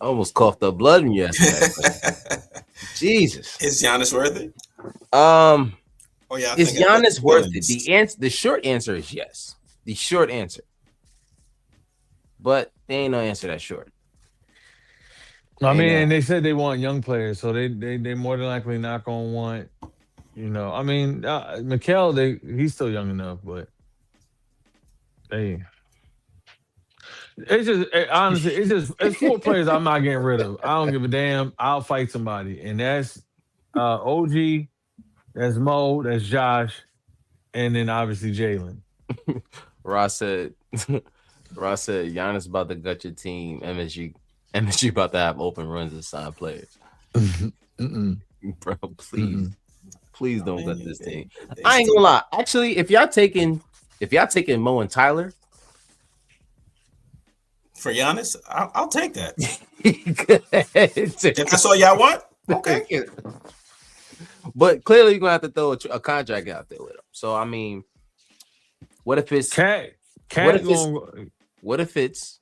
almost coughed up blood when you asked that. Jesus. Is Giannis worth it? Oh yeah, is Giannis worth it? The short answer is yes. The short answer. But they ain't no answer that short. I mean, and they said they want young players, so they more than likely not gonna want. I mean, Mikal, he's still young enough, but honestly, it's 4 players I'm not getting rid of. I don't give a damn. I'll fight somebody, and that's OG, that's Mo, that's Josh, and then obviously Jaylen. Ross said Giannis about to gut your team. MSG about to have open runs and sign players. Bro, please don't gut this team. I ain't gonna lie. Actually, if y'all taking Mo and Tyler for Giannis, I'll take that. If that's all y'all want, okay. But clearly, you're gonna have to throw a contract out there with him. So I mean, what if it's what if it's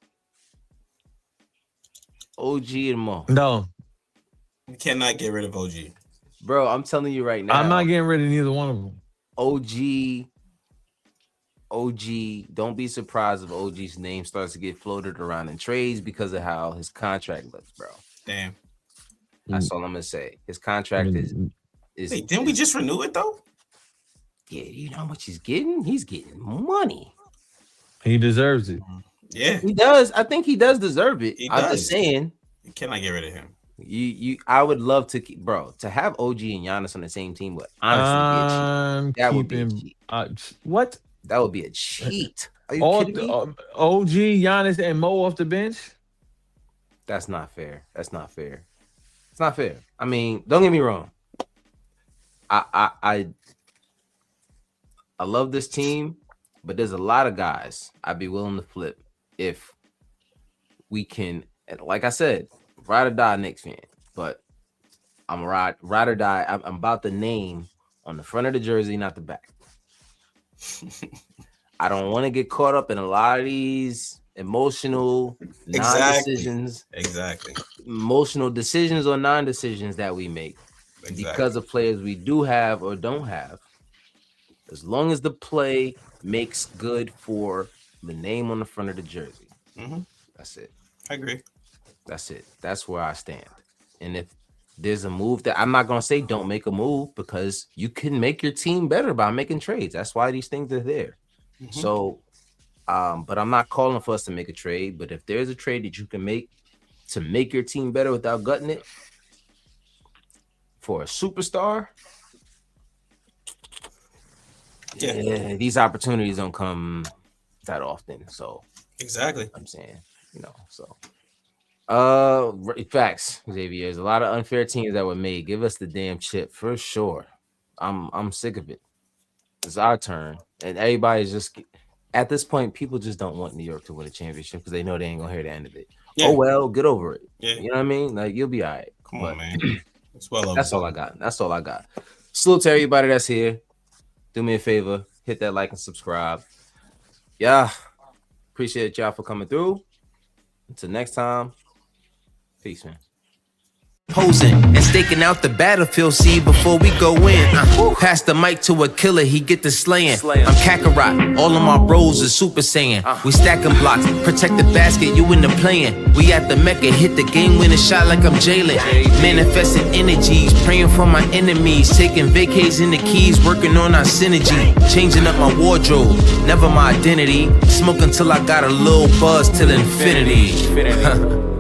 OG and Mo? No, you cannot get rid of OG, bro. I'm telling you right now, I'm not getting rid of neither one of them. OG, don't be surprised if OG's name starts to get floated around in trades because of how his contract looks, bro. Damn. That's all I'm gonna say. His contract is. Wait, didn't we just renew it though? Yeah, you know how much he's getting? He's getting money. He deserves it. Yeah, he does. I think he does deserve it. I'm just saying. You cannot get rid of him. I would love to keep, bro, to have OG and Giannis on the same team, but honestly, that would be a cheat. What? That would be a cheat. Are you kidding me? OG, Giannis, and Mo off the bench? That's not fair. It's not fair. I mean, don't get me wrong. I love this team, but there's a lot of guys I'd be willing to flip if we can. And like I said, ride or die Knicks fan, but I'm ride or die. I'm about the name on the front of the jersey, not the back. I don't want to get caught up in a lot of these emotional non-decisions. Exactly. Emotional decisions or non-decisions that we make because of players we do have or don't have. As long as the play makes good for the name on the front of the jersey. That's it. I agree. That's it. That's where I stand. And if there's a move that I'm not going to say don't make a move, because you can make your team better by making trades. That's why these things are there. So, but I'm not calling for us to make a trade. But if there's a trade that you can make to make your team better without gutting it for a superstar, yeah, these opportunities don't come that often. So exactly, I'm saying, so facts, Xavier. There's a lot of unfair teams that were made. Give us the damn chip for sure. I'm sick of it. It's our turn, and everybody's just at this point. People just don't want New York to win a championship because they know they ain't gonna hear the end of it. Yeah. Oh well, get over it. Yeah. You know what I mean? Like, you'll be all right. Come on, man. That's all I got. Salute to everybody that's here. Do me a favor, hit that like and subscribe. Yeah, appreciate y'all for coming through. Until next time, peace, man. posing and staking out the battlefield, see, before we go in. Pass the mic to a killer, he get the slaying. I'm Kakarot, all of my bros are Super Saiyan. We stacking blocks, protect the basket, you in the playing. We at the Mecca, hit the game winning shot like I'm Jalen. Manifesting energies, praying for my enemies. Taking vacays in the keys, working on our synergy. Changing up my wardrobe, never my identity. Smoke until I got a little buzz till infinity.